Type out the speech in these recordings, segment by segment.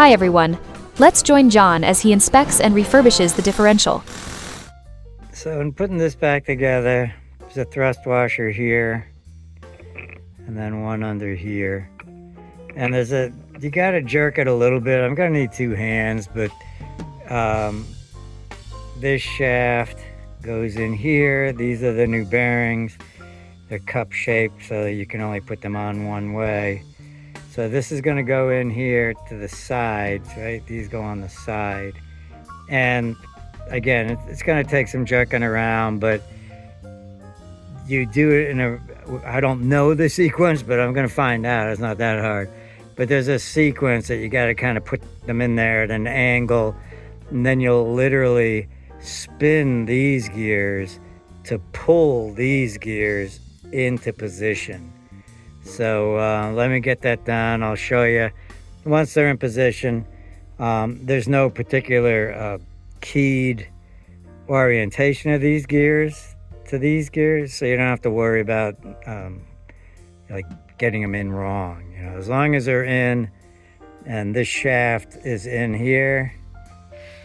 Hi everyone. Let's join John as he inspects and refurbishes the differential. So in putting this back together, there's a thrust washer here, and then one under here. And you gotta jerk it a little bit. I'm gonna need two hands, but this shaft goes in here. These are the new bearings. They're cup shaped, so you can only put them on one way. So this is gonna go in here to the sides, right? These go on the side. And again, it's gonna take some jerking around, but you do it I don't know the sequence, but I'm gonna find out. It's not that hard. But there's a sequence that you gotta kind of put them in there at an angle, and then you'll literally spin these gears to pull these gears into position. So let me get that done. I'll show you. Once they're in position, there's no particular keyed orientation of these gears to these gears, so you don't have to worry about like getting them in wrong. You know, as long as they're in, and this shaft is in here,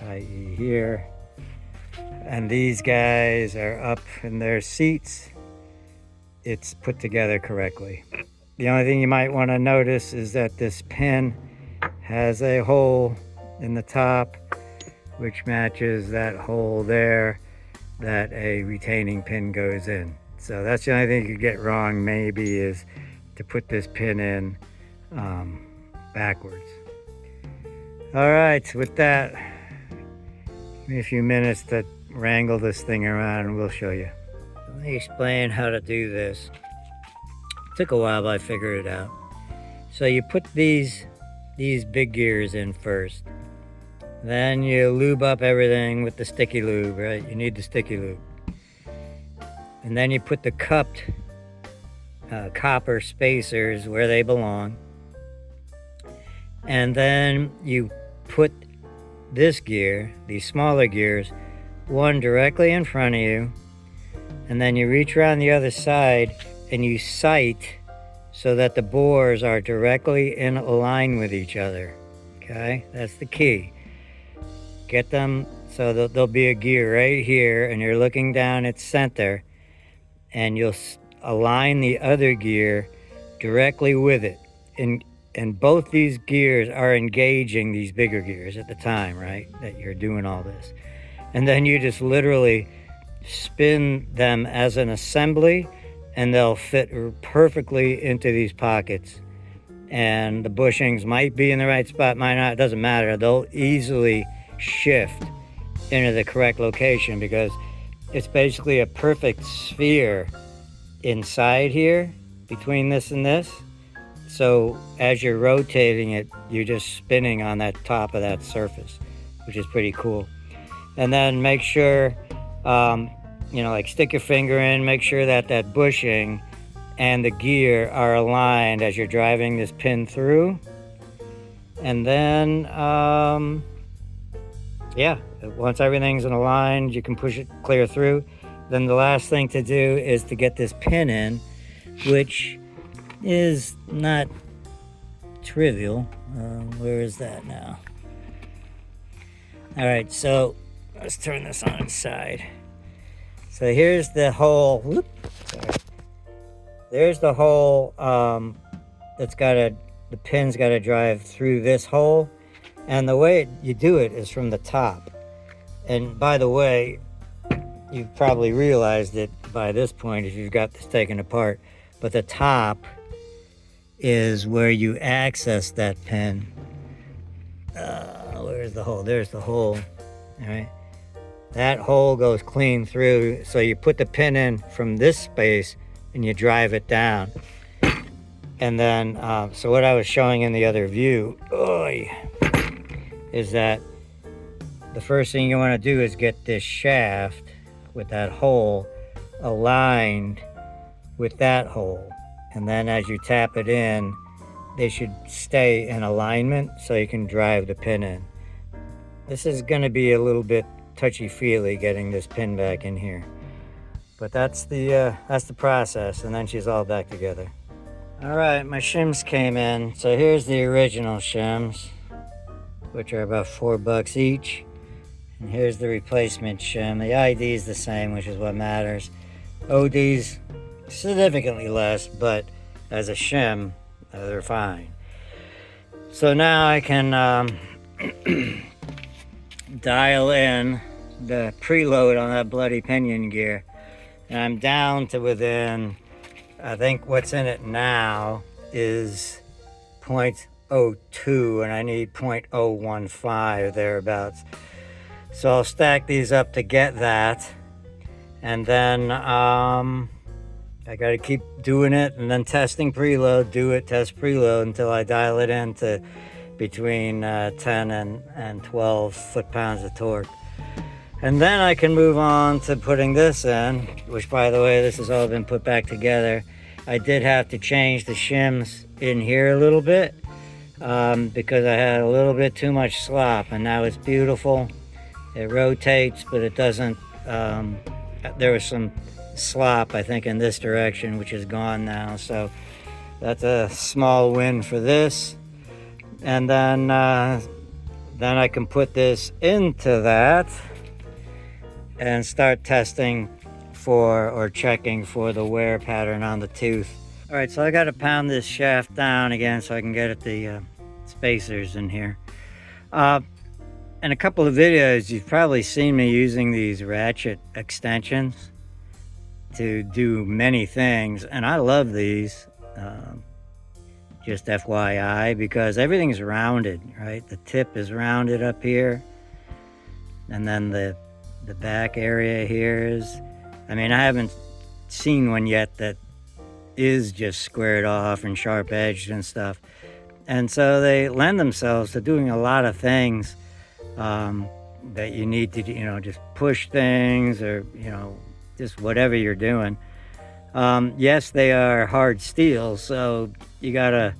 i.e. here, and these guys are up in their seats, it's put together correctly. The only thing you might want to notice is that this pin has a hole in the top, which matches that hole there that a retaining pin goes in. So that's the only thing you could get wrong maybe, is to put this pin in backwards. All right, with that, give me a few minutes to wrangle this thing around and we'll show you. Let me explain how to do this. It took a while, but I figured it out. So you put these big gears in first. Then you lube up everything with the sticky lube, right? You need the sticky lube. And then you put the cupped copper spacers where they belong. And then you put this gear, these smaller gears, one directly in front of you. And then you reach around the other side and you sight so that the bores are directly in line with each other. Okay, that's the key. Get them so that there'll be a gear right here, and you're looking down its center, and you'll align the other gear directly with it. And both these gears are engaging these bigger gears at the time, right, that you're doing all this. And then you just literally spin them as an assembly, and they'll fit perfectly into these pockets. And the bushings might be in the right spot, might not, it doesn't matter. They'll easily shift into the correct location because it's basically a perfect sphere inside here between this and this. So as you're rotating it, you're just spinning on that top of that surface, which is pretty cool. And then make sure, like stick your finger in, make sure that that bushing and the gear are aligned as you're driving this pin through. And then, once everything's aligned, you can push it clear through. Then the last thing to do is to get this pin in, which is not trivial. Where is that now? All right, so let's turn this on its side. So here's the hole. There's the hole the pin's got to drive through this hole. And the way you do it is from the top. And by the way, you've probably realized it by this point if you've got this taken apart, but the top is where you access that pin. Where's the hole? There's the hole. All right. That hole goes clean through. So you put the pin in from this space and you drive it down. And then, so what I was showing in the other view, is that the first thing you want to do is get this shaft with that hole aligned with that hole. And then as you tap it in, they should stay in alignment so you can drive the pin in. This is going to be a little bit touchy-feely getting this pin back in here. But that's the process, and then she's all back together. All right, my shims came in. So here's the original shims. which are about $4 each. And here's the replacement shim. The ID is the same, which is what matters. OD's significantly less, but as a shim, they're fine. So now I can dial in the preload on that bloody pinion gear. And I'm down to within, I think what's in it now is 0.02, and I need 0.015 thereabouts. So I'll stack these up to get that. And then I got to keep doing it and then testing preload, test preload until I dial it into between 10 and 12 foot-pounds of torque. And then I can move on to putting this in, which, by the way, this has all been put back together. I did have to change the shims in here a little bit because I had a little bit too much slop, and now it's beautiful. It rotates, but it doesn't, there was some slop, I think, in this direction, which is gone now. So that's a small win for this. And then I can put this into that and start testing for or checking for the wear pattern on the tooth. All right, so I got to pound this shaft down again so I can get at the spacers in here. In a couple of videos, you've probably seen me using these ratchet extensions to do many things, and I love these, just FYI, because everything's rounded, right? The tip is rounded up here, and then the back area here is, I mean, I haven't seen one yet that is just squared off and sharp edged and stuff. And so they lend themselves to doing a lot of things that you need to, just push things or, just whatever you're doing. Yes, they are hard steel, so you gotta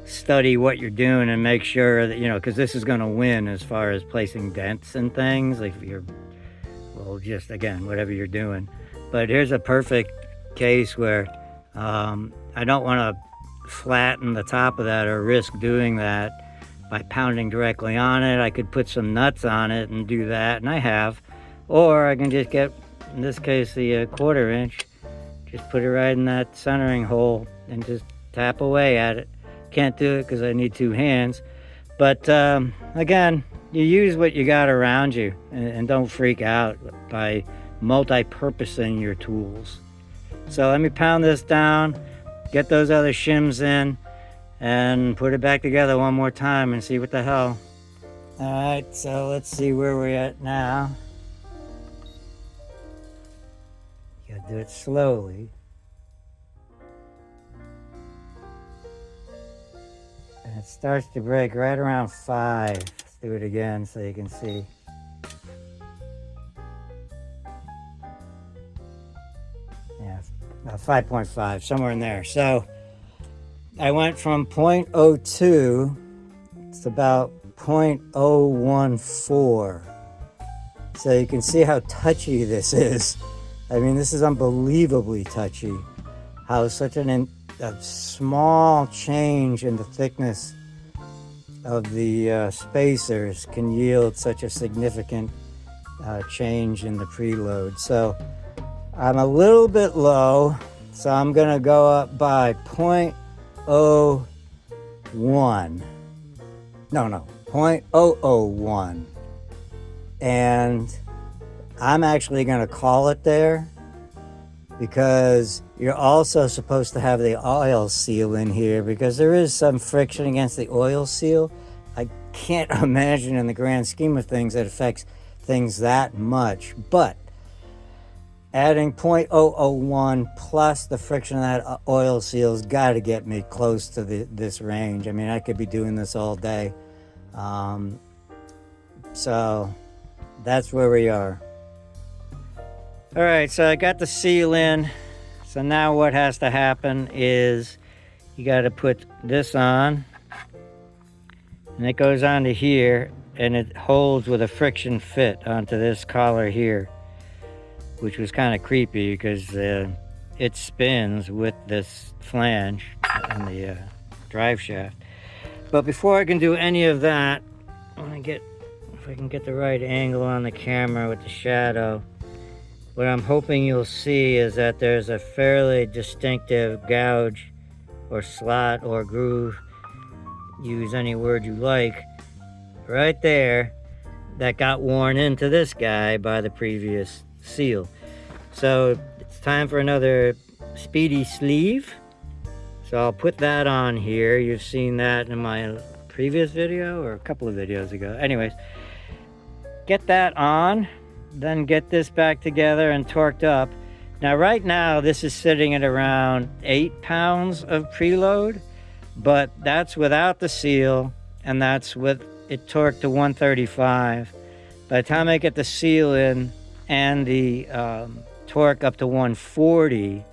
study what you're doing and make sure that, because this is gonna win as far as placing dents and things, like if you're, well, just again, whatever you're doing. But here's a perfect case where I don't wanna flatten the top of that or risk doing that by pounding directly on it. I could put some nuts on it and do that, and I have. Or I can just get, in this case, the 1/4 inch, just put it right in that centering hole and just tap away at it. Can't do it because I need 2 hands. But again, you use what you got around you and don't freak out by multi-purposing your tools. So let me pound this down, get those other shims in, and put it back together one more time and see what the hell. All right, so let's see where we're at now. You gotta do it slowly. And it starts to break right around 5. Let's do it again so you can see. Yeah, 5.5, somewhere in there. So I went from 0.02 to about 0.014. So you can see how touchy this is. I mean, this is unbelievably touchy. How such a small change in the thickness of the spacers can yield such a significant change in the preload. So I'm a little bit low, so I'm gonna go up by 0.01. No, 0.001. And I'm actually gonna call it there because you're also supposed to have the oil seal in here because there is some friction against the oil seal. I can't imagine in the grand scheme of things that affects things that much, but adding 0.001 plus the friction of that oil seal's got to get me close to this range. I mean, I could be doing this all day. So that's where we are. All right, so I got the seal in. So now what has to happen is you got to put this on, and it goes onto here, and it holds with a friction fit onto this collar here, which was kind of creepy because it spins with this flange on the drive shaft. But before I can do any of that, if I can get the right angle on the camera with the shadow. What I'm hoping you'll see is that there's a fairly distinctive gouge or slot or groove, use any word you like, right there, that got worn into this guy by the previous seal. So it's time for another speedy sleeve. So I'll put that on here. You've seen that in my previous video or a couple of videos ago. Anyways, get that on, then get this back together and torqued up. Now right now this is sitting at around 8 pounds of preload, but that's without the seal, and that's with it torqued to 135. By the time I get the seal in and the torque up to 140,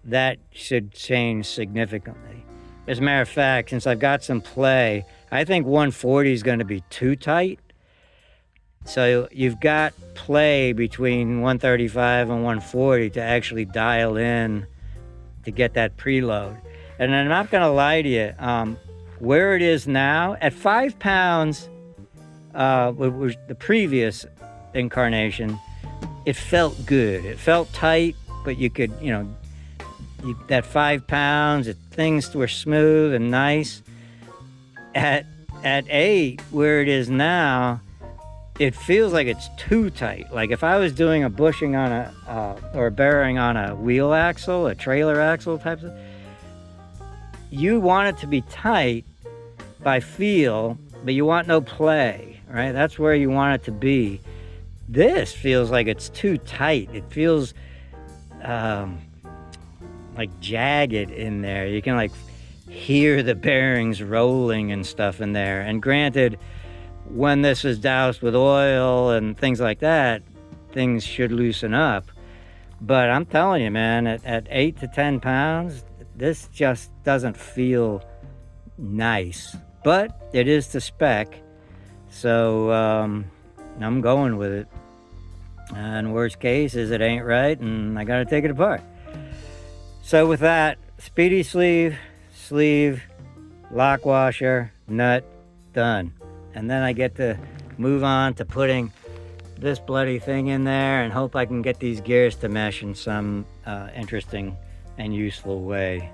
that should change significantly. As a matter of fact, since I've got some play, I think 140 is going to be too tight. So you've got play between 135 and 140 to actually dial in to get that preload. And I'm not going to lie to you, where it is now, at 5 pounds, was the previous incarnation, it felt good. It felt tight, but you could, that 5 pounds, things were smooth and nice. At 8, where it is now, it feels like it's too tight. Like if I was doing a bushing on or a bearing on a wheel axle, a trailer axle type of, you want it to be tight by feel, but you want no play, right? That's where you want it to be. This feels like it's too tight. It feels like jagged in there. You can like hear the bearings rolling and stuff in there. And granted, when this is doused with oil and things like that, things should loosen up. But I'm telling you, man, at 8 to 10 pounds, this just doesn't feel nice. But it is to spec, so I'm going with it. And worst case is it ain't right, and I gotta take it apart. So with that, speedy sleeve, lock washer, nut, done. And then I get to move on to putting this bloody thing in there and hope I can get these gears to mesh in some interesting and useful way.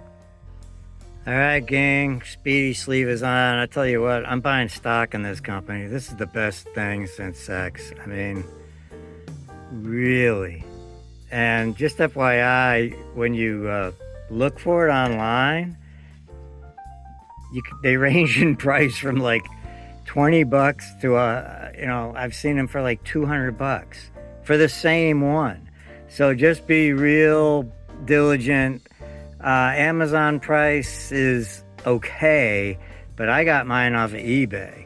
All right, gang, speedy sleeve is on. I tell you what, I'm buying stock in this company. This is the best thing since sex. I mean, really. And just FYI, when you look for it online, they range in price from like $20 to I've seen them for like $200 for the same one. So just be real diligent. Amazon price is okay, but I got mine off of eBay,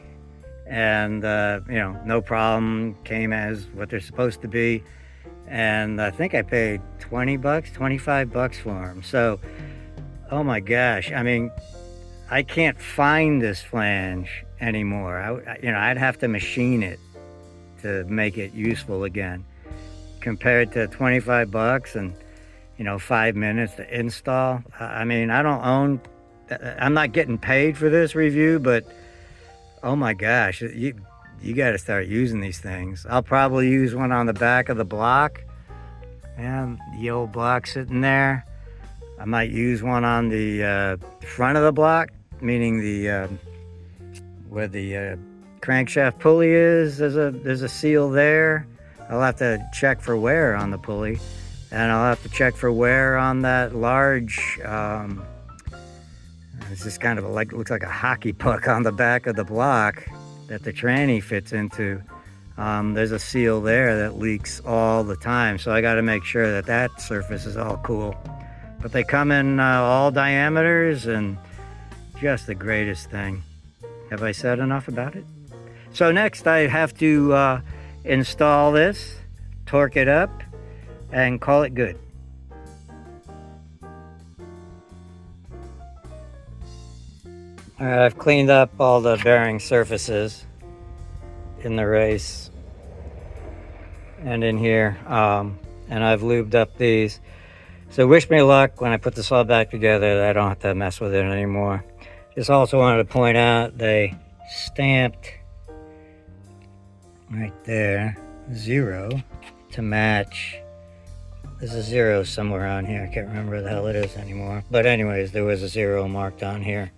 and no problem, came as what they're supposed to be, and I think I paid $20, $25 for them. So, oh my gosh, I mean, I can't find this flange anymore. I'd have to machine it to make it useful again, compared to $25 and 5 minutes to install. I mean, I'm not getting paid for this review, but oh my gosh, you got to start using these things. I'll probably use one on the back of the block, and the old block sitting there. I might use one on the front of the block, meaning the where the crankshaft pulley is. There's a seal there. I'll have to check for wear on the pulley, and I'll have to check for wear on that large. It's just kind of looks like a hockey puck on the back of the block that the tranny fits into. There's a seal there that leaks all the time, so I got to make sure that surface is all cool. But they come in all diameters, and just the greatest thing. Have I said enough about it? So next I have to install this, torque it up, and call it good. All right, I've cleaned up all the bearing surfaces in the race and in here, and I've lubed up these. So wish me luck when I put this all back together. I don't have to mess with it anymore. Just also wanted to point out they stamped right there, 0 to match. There's a 0 somewhere on here. I can't remember where the hell it is anymore. But anyways, there was a 0 marked on here.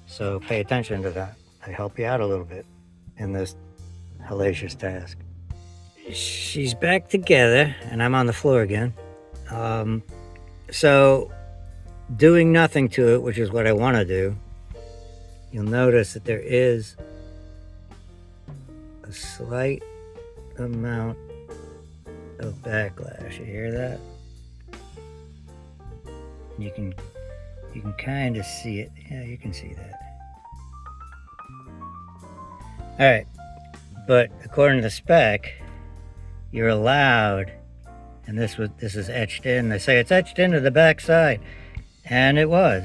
So pay attention to that. I help you out a little bit in this hellacious task. She's back together, and I'm on the floor again. So doing nothing to it, which is what I want to do, you'll notice that there is a slight amount of backlash. You hear that? You can kind of see it. Yeah, you can see that. All right, but according to the spec, you're allowed, and this is etched in. They say it's etched into the back side, and it was.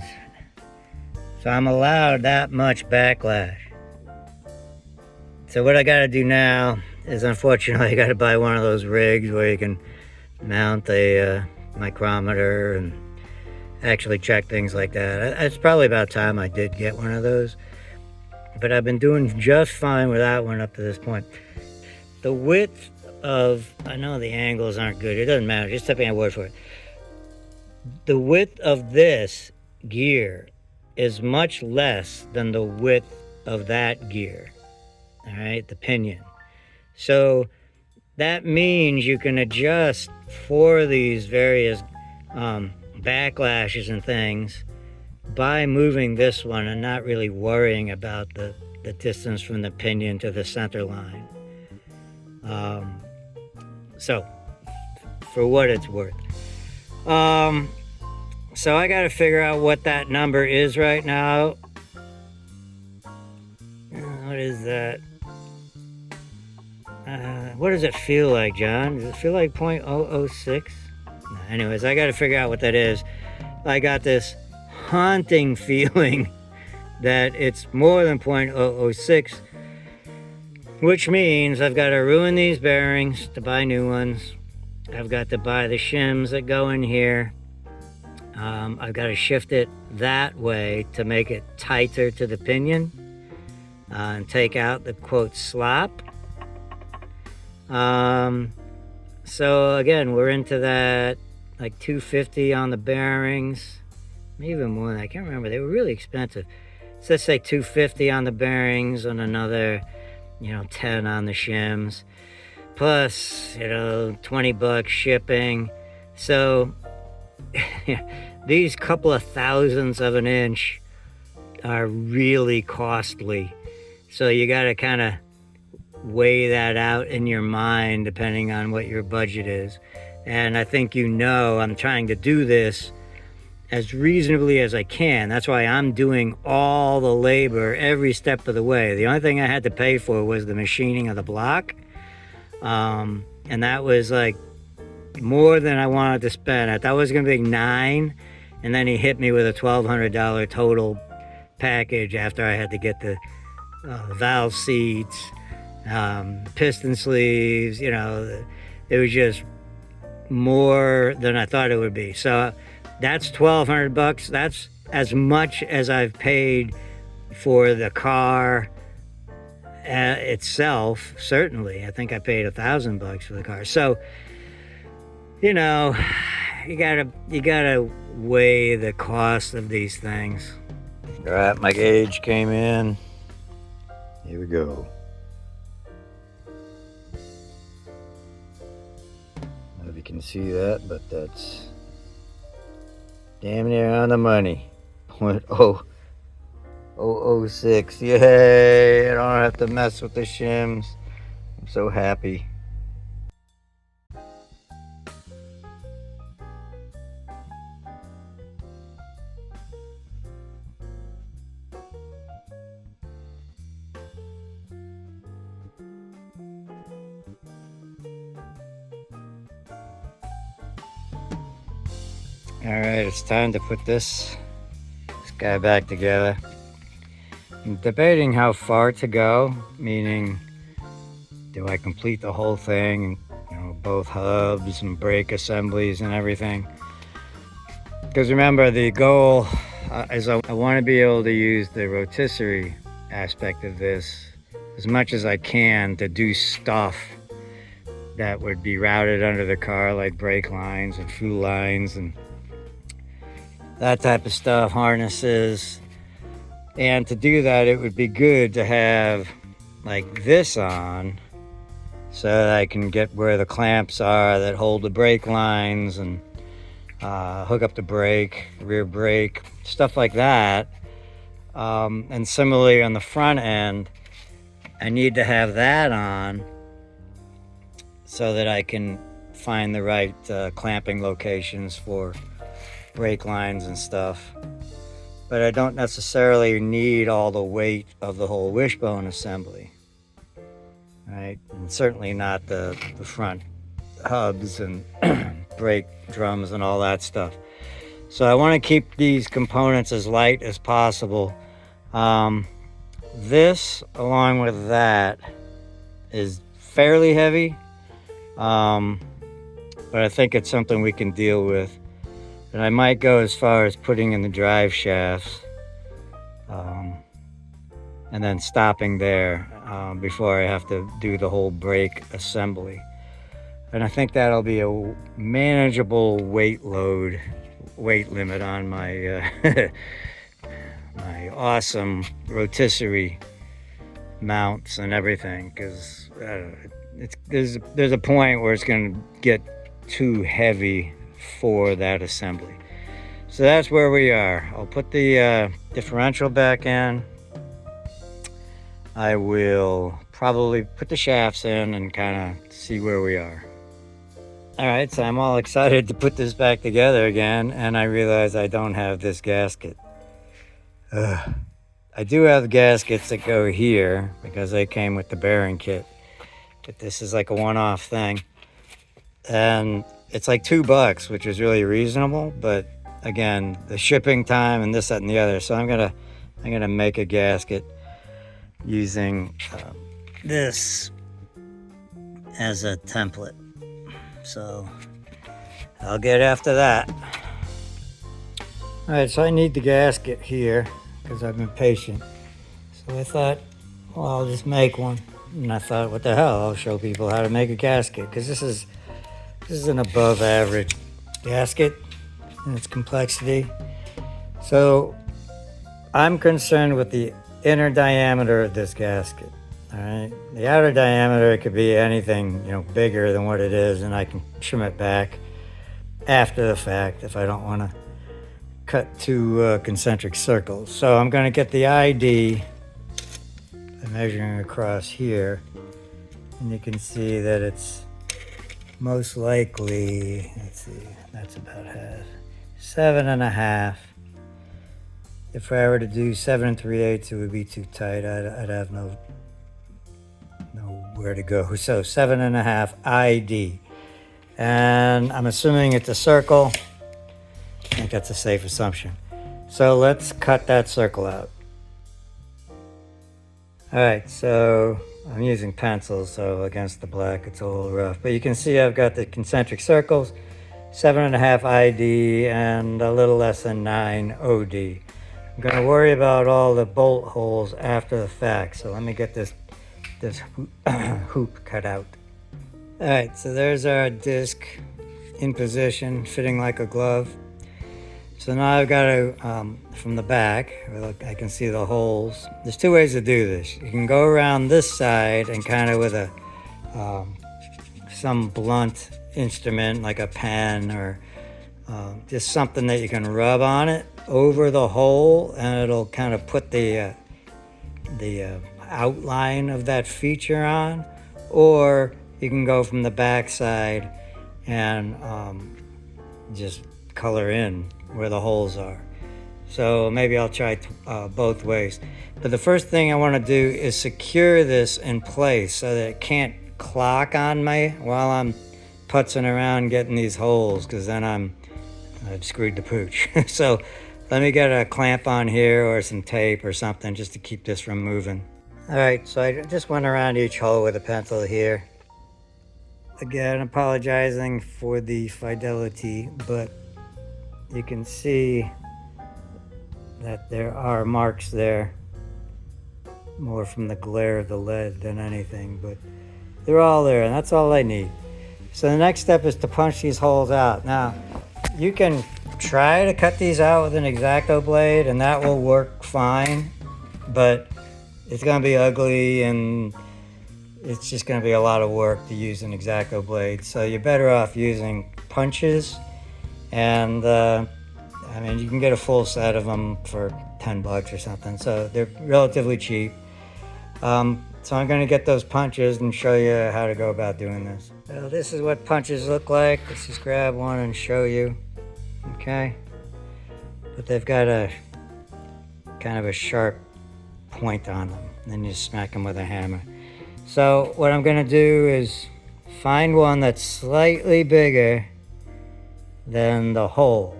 So I'm allowed that much backlash. So what I got to do now is, unfortunately, I got to buy one of those rigs where you can mount a micrometer and actually check things like that. It's probably about time I did get one of those, but I've been doing just fine with that one up to this point. The width of, I know the angles aren't good, it doesn't matter, just take my word for it. The width of this gear is much less than the width of that gear, all right, the pinion. So that means you can adjust for these various backlashes and things by moving this one and not really worrying about the distance from the pinion to the center line. So for what it's worth. So I got to figure out what that number is right now. What is that? What does it feel like, John? Does it feel like 0.006? No, anyways, I got to figure out what that is. I got this haunting feeling that it's more than 0.006, which means I've got to ruin these bearings to buy new ones. I've got to buy the shims that go in here. I've got to shift it that way to make it tighter to the pinion and take out the quote slop. So again, we're into that like 250 on the bearings, maybe even more than that. I can't remember. They were really expensive. So let's say 250 on the bearings and another, 10 on the shims, plus, $20 shipping. So these couple of thousandths of an inch are really costly. So you got to kind of weigh that out in your mind depending on what your budget is. And I think I'm trying to do this as reasonably as I can. That's why I'm doing all the labor every step of the way. The only thing I had to pay for was the machining of the block. And that was like more than I wanted to spend. I thought it was going to be $9,000, and then he hit me with a $1,200 total package after I had to get the valve seats, piston sleeves. It was just more than I thought it would be. So that's $1,200. That's as much as I've paid for the car itself. Certainly, I think I paid $1,000 for the car. So, you gotta weigh the cost of these things. All right, my gauge came in. Here we go. I don't know if you can see that, but that's damn near on the money. 0.006. Yay! I don't have to mess with the shims. I'm so happy. All right, it's time to put this guy back together. I'm debating how far to go, meaning do I complete the whole thing, both hubs and brake assemblies and everything. Because remember, the goal is I want to be able to use the rotisserie aspect of this as much as I can to do stuff that would be routed under the car, like brake lines and fuel lines and that type of stuff, harnesses. And to do that, it would be good to have like this on, so that I can get where the clamps are that hold the brake lines and hook up the brake, rear brake, stuff like that. And similarly on the front end, I need to have that on so that I can find the right clamping locations for brake lines and stuff. But I don't necessarily need all the weight of the whole wishbone assembly, right? And certainly not the front hubs and brake drums and all that stuff. So I want to keep these components as light as possible. This, along with that, is fairly heavy, but I think it's something we can deal with. And I might go as far as putting in the drive shafts, and then stopping there before I have to do the whole brake assembly. And I think that'll be a manageable weight limit on my my awesome rotisserie mounts and everything, because there's a point where it's going to get too heavy for that assembly. So that's where we are. I'll put the differential back in. I will probably put the shafts in and kind of see where we are. All right, so I'm all excited to put this back together again, and I realize I don't have this gasket. I do have gaskets that go here because they came with the bearing kit, but this is like a one-off thing. And it's like $2, which is really reasonable, but again, the shipping time and this, that, and the other. So I'm gonna make a gasket using this as a template. So I'll get after that. All right, so I need the gasket here because I've been patient. So I thought, well, I'll just make one. And I thought, what the hell? I'll show people how to make a gasket, because this is an above average gasket in its complexity. So I'm concerned with the inner diameter of this gasket. All right, the outer diameter, it could be anything, bigger than what it is, and I can trim it back after the fact if I don't want to cut two concentric circles. So I'm going to get the ID by measuring across here, and you can see that it's most likely, let's see, that's about half, 7.5. If I were to do 7 3/8, it would be too tight. I'd have nowhere to go. So 7.5 ID. And I'm assuming it's a circle. I think that's a safe assumption. So let's cut that circle out. All right, so I'm using pencils, so against the black it's a little rough. But you can see I've got the concentric circles, 7.5 ID and a little less than 9 OD. I'm going to worry about all the bolt holes after the fact. So let me get this hoop cut out. All right, so there's our disc in position, fitting like a glove. So now I've got to, from the back, I can see the holes. There's two ways to do this. You can go around this side and kind of with a some blunt instrument like a pen or just something that you can rub on it over the hole, and it'll kind of put the outline of that feature on. Or you can go from the back side and just color in where the holes are. So maybe I'll try both ways. But the first thing I want to do is secure this in place so that it can't clock on me while I'm putzing around getting these holes, because then I've screwed the pooch. So let me get a clamp on here or some tape or something just to keep this from moving. All right, so I just went around each hole with a pencil here. Again, apologizing for the fidelity, but you can see that there are marks there. more from the glare of the lead than anything, but they're all there, and that's all I need. So the next step is to punch these holes out. Now, you can try to cut these out with an X-Acto blade, and that will work fine, but it's gonna be ugly, and it's just gonna be a lot of work to use an X-Acto blade. So you're better off using punches, and I mean, you can get a full set of them for 10 bucks or something, so they're relatively cheap. So I'm going to get those punches and show you how to go about doing this. So this is what punches look like. Let's just grab one and show you. Okay, but they've got a kind of a sharp point on them, and then you smack them with a hammer. So what I'm going to do is find one that's slightly bigger than the hole,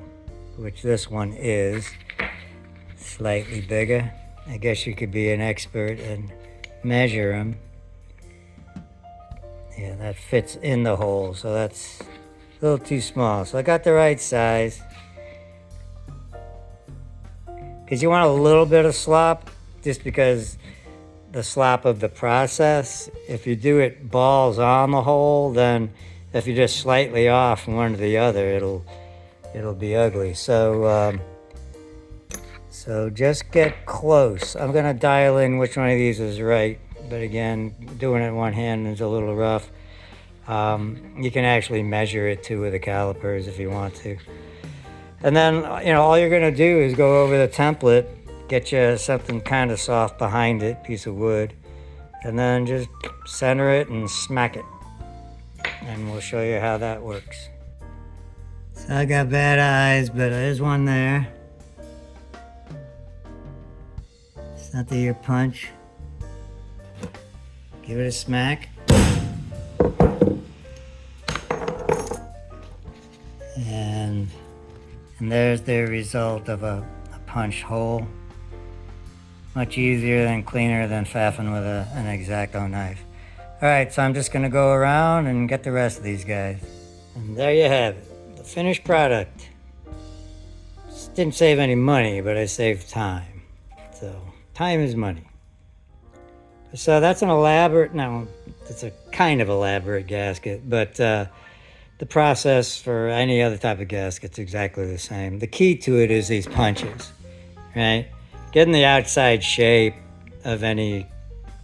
which this one is slightly bigger. I guess you could be an expert and measure them. Yeah, that fits in the hole, so that's a little too small. So I got the right size. Because you want a little bit of slop, just because the slop of the process. If you do it balls on the hole, then if you're just slightly off from one to the other, it'll be ugly. So so just get close. I'm gonna dial in which one of these is right, but again, doing it one hand is a little rough. You can actually measure it too with the calipers if you want to. And then, you know, all you're gonna do is go over the template, get you something kind of soft behind it, piece of wood, and then just center it and smack it. And we'll show you how that works. So I got bad eyes, but there's one there. Center your punch. Give it a smack. And there's the result of a punched hole. Much easier and cleaner than faffing with an X-Acto knife. All right, so I'm just gonna go around and get the rest of these guys. And there you have it, the finished product. Just didn't save any money, but I saved time. So time is money. So that's an elaborate, no, it's a kind of elaborate gasket, but the process for any other type of gasket's exactly the same. The key to it is these punches, right? Getting the outside shape of any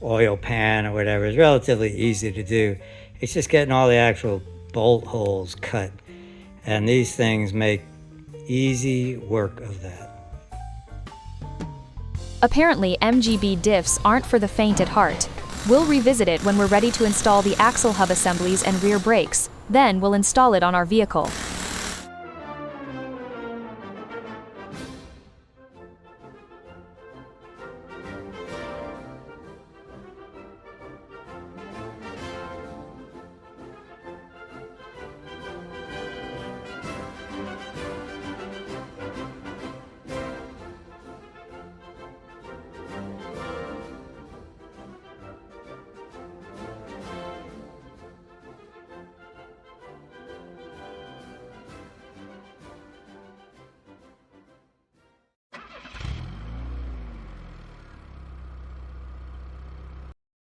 oil pan or whatever is relatively easy to do. It's just getting all the actual bolt holes cut. And these things make easy work of that. Apparently, MGB diffs aren't for the faint at heart. We'll revisit it when we're ready to install the axle hub assemblies and rear brakes. Then we'll install it on our vehicle.